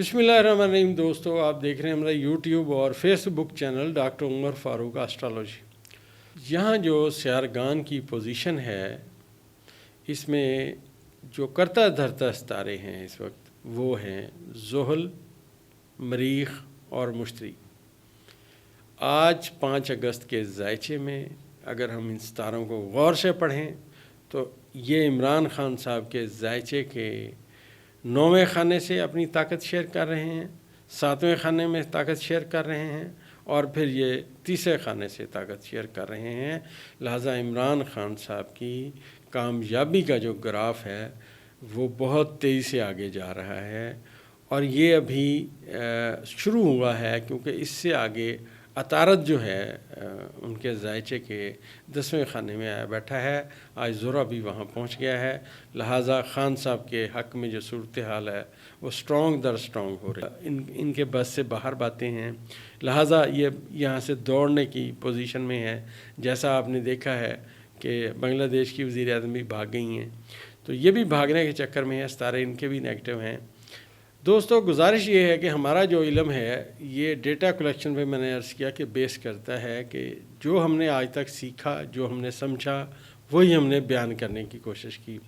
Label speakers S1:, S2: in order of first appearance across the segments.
S1: बिस्मिल्लाहिर्रहमानिर्रहीम। दोस्तों, आप देख रहे हैं हमारा यूट्यूब और Facebook channel doctor Umar Farooq astrology. यहाँ जो सयारगान की पोजीशन है, इसमें जो करता धरता सितारे हैं इस वक्त वो हैं ज़ुहल, मरीख और मुश्तरी। आज 5 अगस्त के ज़ायचे में अगर हम इन सितारों को गौर से पढ़ें तो ये इमरान खान साहब के ज़ायचे के 9वें खाने से अपनी ताकत शेयर कर रहे हैं, 7वें खाने में ताकत शेयर कर रहे हैं और फिर ये तीसरे खाने से ताकत शेयर कर रहे हैं। लिहाजा इमरान खान साहब की कामयाबी का जो ग्राफ है वो बहुत तेज़ी से आगे जा रहा है और ये अभी शुरू हुआ है, क्योंकि इससे आगे अतारत जो है उनके ज़ायचे के 10वें खाने में आया बैठा है। आज ज़ोरा भी वहाँ पहुँच गया है। लिहाजा खान साहब के हक़ में जो सूरत हाल है वो स्ट्रॉन्ग दर स्ट्रॉन्ग हो रही है। इनके बस से बाहर बातें हैं, लिहाजा ये यहाँ से दौड़ने की पोजीशन में है। जैसा आपने देखा है कि बांग्लादेश की वज़ीर आज़म भी भाग गई हैं, तो ये भी भागने के चक्कर में है। सितारे इनके भी नेगेटिव हैं। दोस्तों, गुजारिश ये है कि हमारा जो इल्म है ये डेटा कलेक्शन पे मैंने अर्ज़ किया कि बेस करता है कि जो हमने आज तक सीखा, जो हमने समझा, वही हमने बयान करने की कोशिश की।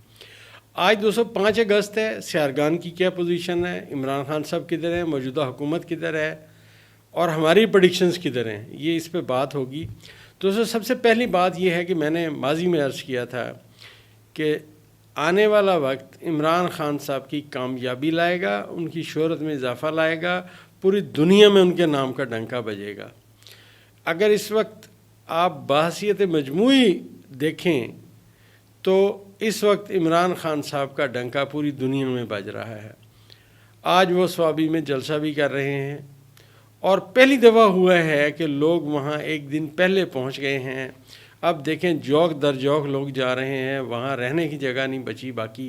S1: आज दोस्तों 5 अगस्त है। सयारगान की क्या पोजीशन है, इमरान खान साहब किधर हैं, मौजूदा हुकूमत किधर है और हमारी प्रेडिक्शंस किधर हैं, ये इस पर बात होगी। दोस्तों, सबसे पहली बात यह है कि मैंने माजी में अर्ज़ किया था कि आने वाला वक्त इमरान खान साहब की कामयाबी लाएगा, उनकी शोहरत में इजाफ़ा लाएगा, पूरी दुनिया में उनके नाम का डंका बजेगा। अगर इस वक्त आप बहसीयत मजमूई देखें तो इस वक्त इमरान खान साहब का डंका पूरी दुनिया में बज रहा है। आज वो स्वाबी में जलसा भी कर रहे हैं और पहली दफ़ा हुआ है कि लोग वहाँ एक दिन पहले पहुँच गए हैं। अब देखें, जौक दर जौक लोग जा रहे हैं, वहाँ रहने की जगह नहीं बची बाकी।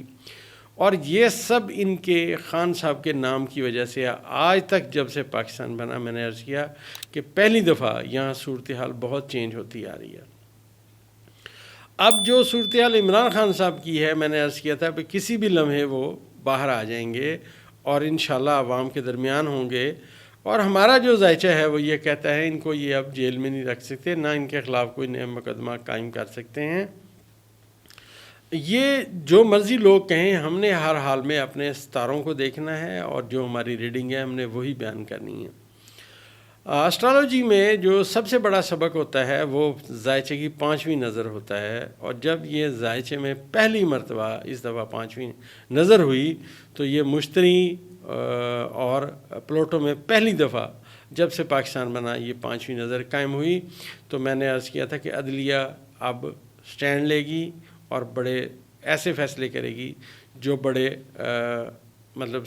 S1: और ये सब इनके खान साहब के नाम की वजह से आज तक जब से पाकिस्तान बना, मैंने अर्ज़ किया कि पहली दफ़ा यहाँ सूरत हाल बहुत चेंज होती आ रही है। अब जो सूरत हाल इमरान खान साहब की है, मैंने अर्ज़ किया था कि किसी भी लम्हे वो बाहर आ जाएंगे और इंशाल्लाह अवाम के दरमियान होंगे। और हमारा जो ज़ायचा है वो ये कहता है इनको ये अब जेल में नहीं रख सकते, ना इनके ख़िलाफ़ कोई नया मुकदमा कायम कर सकते हैं। ये जो मर्ज़ी लोग कहें, हमने हर हाल में अपने सितारों को देखना है और जो हमारी रीडिंग है हमने वही बयान करनी है। एस्ट्रोलॉजी में जो सबसे बड़ा सबक होता है वो ज़ायचे की 5वीं नज़र होता है। और जब ये ज़ायचे में पहली मरतबा इस दफ़ा 5वीं नज़र हुई तो ये मुश्तरी और प्लूटो में पहली दफ़ा जब से पाकिस्तान बना ये 5वीं नज़र कायम हुई। तो मैंने अर्ज़ किया था कि अदलिया अब स्टैंड लेगी और बड़े ऐसे फ़ैसले करेगी जो बड़े मतलब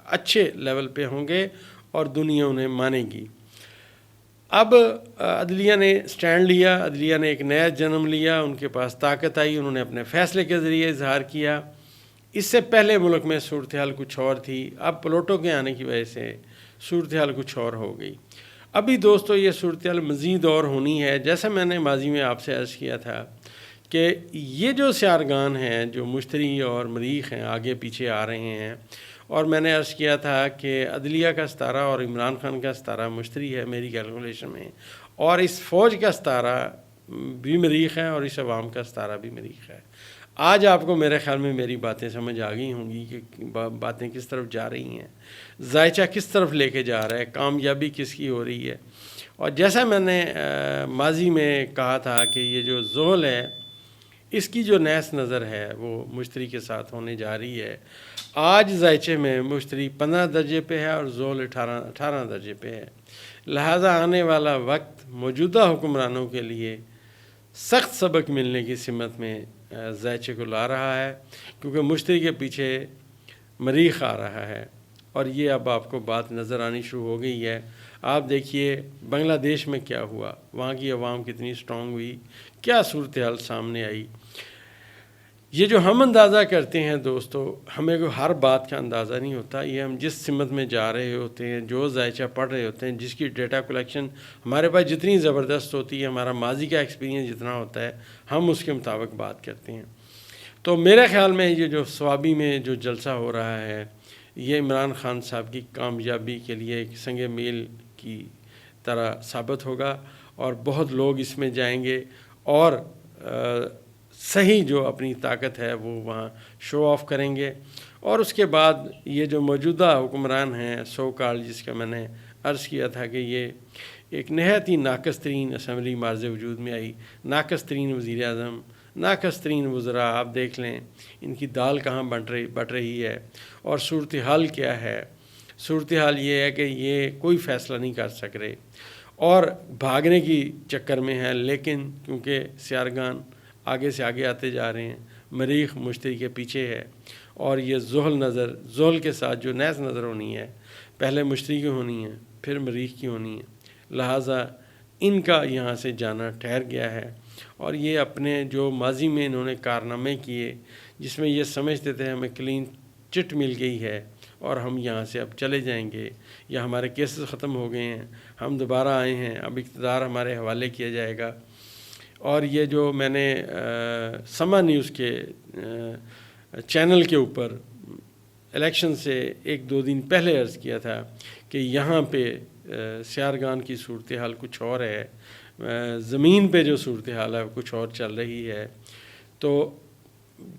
S1: अच्छे लेवल पे होंगे और दुनिया उन्हें मानेगी। अब अदलिया ने स्टैंड लिया, अदलिया ने एक नया जन्म लिया, उनके पास ताकत आई, उन्होंने अपने फ़ैसले के ज़रिए इजहार किया। इससे पहले मुल्क में सूरत हाल कुछ और थी, अब प्लूटो के आने की वजह से सूरत हाल कुछ और हो गई। अभी दोस्तों ये सूरत हाल मज़ीद और होनी है। जैसा मैंने माजी में आपसे अर्ज़ किया था कि ये जो सयारगान हैं, जो मुश्तरी और मरीख हैं, आगे पीछे आ रहे हैं। और मैंने अर्ज़ किया था कि अदलिया का सितारा और इमरान खान का सितारा मुश्तरी है मेरी कैलकुलेशन में, और इस फ़ौज का सितारा भी मरीख है और इस अवाम का सितारा भी मरीख है। आज आपको मेरे ख़्याल में मेरी बातें समझ आ गई होंगी कि बातें किस तरफ जा रही हैं, ज़ायचा किस तरफ लेके जा रहा है, कामयाबी किसकी हो रही है। और जैसा मैंने माजी में कहा था कि ये जो ज़ुहल है इसकी जो नैस नज़र है वो मुश्तरी के साथ होने जा रही है। आज ज़ायचे में मुश्तरी 15 दर्जे पे है और ज़ुहल 18 दर्जे पे है। लिहाजा आने वाला वक्त मौजूदा हुक्मरानों के लिए सख्त सबक मिलने की सिमत में ज़ायचे को ला रहा है, क्योंकि मुश्तरी के पीछे मरीख आ रहा है। और ये अब आपको बात नज़र आनी शुरू हो गई है। आप देखिए बांग्लादेश में क्या हुआ, वहाँ की आवाम कितनी स्ट्रॉन्ग हुई, क्या सूरत हाल सामने आई। ये जो हम अंदाज़ा करते हैं दोस्तों, हमें को हर बात का अंदाज़ा नहीं होता। ये हम जिस सिमत में जा रहे होते हैं, जो ज़ायचा पढ़ रहे होते हैं, जिसकी डेटा कलेक्शन हमारे पास जितनी ज़बरदस्त होती है, हमारा माजी का एक्सपीरियंस जितना होता है, हम उसके मुताबिक बात करते हैं। तो मेरे ख़्याल में ये जो स्वाबी में जो जलसा हो रहा है, یہ عمران خان صاحب کی کامیابی کے لیے ایک سنگ میل کی طرح ثابت ہوگا، اور بہت لوگ اس میں جائیں گے اور صحیح جو اپنی طاقت ہے وہ وہاں شو آف کریں گے۔ اور اس کے بعد یہ جو موجودہ حکمران ہیں سو کال، جس کا میں نے عرض کیا تھا کہ یہ ایک نہایت ہی ناقص ترین اسمبلی مارز وجود میں آئی، ناقص ترین وزیر اعظم، ناقص ترین وزراء، آپ دیکھ لیں ان کی دال کہاں بٹ رہی ہے اور صورتحال کیا ہے۔ صورتحال یہ ہے کہ یہ کوئی فیصلہ نہیں کر سک رہے اور بھاگنے کی چکر میں ہیں، لیکن کیونکہ سیارگان آگے سے آگے آتے جا رہے ہیں، مریخ مشتری کے پیچھے ہے، اور یہ زحل کے ساتھ جو نیز نظر ہونی ہے، پہلے مشتری کی ہونی ہے پھر مریخ کی ہونی ہے، لہٰذا ان کا یہاں سے جانا ٹھہر گیا ہے۔ اور یہ اپنے جو ماضی میں انہوں نے کارنامے کیے، جس میں یہ سمجھتے تھے ہمیں کلین چٹ مل گئی ہے اور ہم یہاں سے اب چلے جائیں گے، یا ہمارے کیسز ختم ہو گئے ہیں، ہم دوبارہ آئے ہیں، اب اقتدار ہمارے حوالے کیا جائے گا۔ اور یہ جو میں نے سما نیوز کے چینل کے اوپر الیکشن سے ایک دو دن پہلے عرض کیا تھا کہ یہاں پہ سیارگان کی صورتحال کچھ اور ہے، زمین پہ جو صورتحال ہے کچھ اور چل رہی ہے۔ تو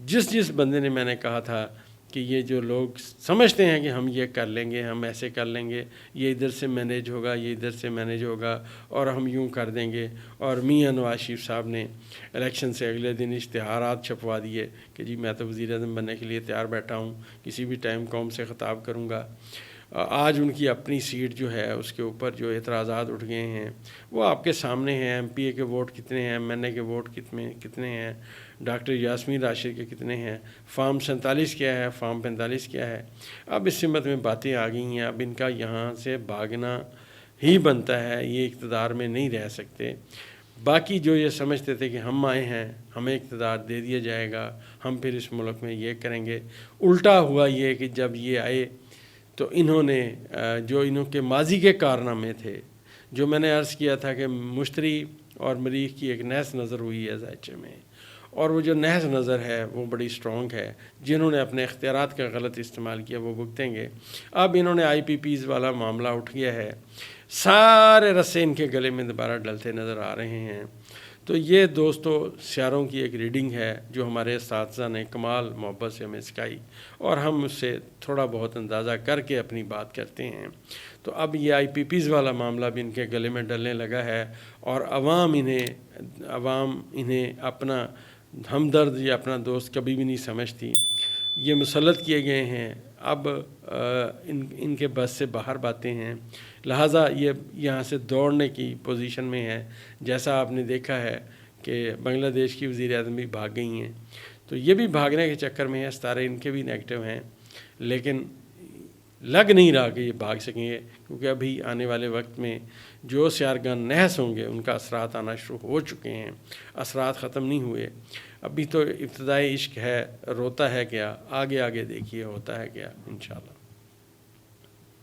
S1: جس بندے نے، میں نے کہا تھا کہ یہ جو لوگ سمجھتے ہیں کہ ہم یہ کر لیں گے، ہم ایسے کر لیں گے، یہ ادھر سے مینیج ہوگا، یہ ادھر سے مینیج ہوگا اور ہم یوں کر دیں گے، اور میاں نواز شریف صاحب نے الیکشن سے اگلے دن اشتہارات چھپوا دیے کہ جی میں تو وزیر اعظم بننے کے لیے تیار بیٹھا ہوں، کسی بھی ٹائم قوم سے خطاب کروں گا۔ آج ان کی اپنی سیٹ جو ہے اس کے اوپر جو اعتراضات اٹھ گئے ہیں وہ آپ کے سامنے ہیں، ایم پی اے کے ووٹ کتنے ہیں، ایم این اے کے ووٹ کتنے ہیں، ڈاکٹر یاسمین راشد کے کتنے ہیں، فارم 47 کیا ہے، فارم 45 کیا ہے۔ اب اس سمت میں باتیں آ گئی ہیں، اب ان کا یہاں سے بھاگنا ہی بنتا ہے، یہ اقتدار میں نہیں رہ سکتے۔ باقی جو یہ سمجھتے تھے کہ ہم آئے ہیں، ہمیں اقتدار دے دیا جائے گا، ہم پھر اس ملک میں یہ کریں گے، الٹا ہوا یہ کہ جب یہ آئے تو انہوں نے جو انہوں کے ماضی کے کارنامے تھے، جو میں نے عرض کیا تھا کہ مشتری اور مریخ کی ایک نیز نظر ہوئی ہے ذائچے میں، اور وہ جو نیز نظر ہے وہ بڑی سٹرونگ ہے، جنہوں نے اپنے اختیارات کا غلط استعمال کیا وہ بھگتیں گے۔ اب انہوں نے آئی پی پیز والا معاملہ اٹھ گیا ہے، سارے رسے ان کے گلے میں دوبارہ ڈلتے نظر آ رہے ہیں۔ تو یہ دوستو سیاروں کی ایک ریڈنگ ہے جو ہمارے اساتذہ نے کمال محبت سے ہمیں سکھائی، اور ہم اس سے تھوڑا بہت اندازہ کر کے اپنی بات کرتے ہیں۔ تو اب یہ آئی پی پیز والا معاملہ بھی ان کے گلے میں ڈلنے لگا ہے، اور عوام انہیں اپنا ہمدرد یا اپنا دوست کبھی بھی نہیں سمجھتی۔ یہ مسلط کیے گئے ہیں، اب ان کے بس سے باہر باتیں ہیں، لہٰذا یہ یہاں سے دوڑنے کی پوزیشن میں ہے۔ جیسا آپ نے دیکھا ہے کہ بنگلہ دیش کی وزیر اعظم بھی بھاگ گئی ہیں، تو یہ بھی بھاگنے کے چکر میں ہیں، ستارے ان کے بھی نیگیٹو ہیں، لیکن لگ نہیں رہا کہ یہ بھاگ سکیں گے، کیونکہ ابھی آنے والے وقت میں جو سیارگان نحس ہوں گے ان کا اثرات آنا شروع ہو چکے ہیں، اثرات ختم نہیں ہوئے۔ ابھی تو ابتدائی عشق ہے، روتا ہے کیا، آگے دیکھیے ہوتا ہے کیا، انشاءاللہ۔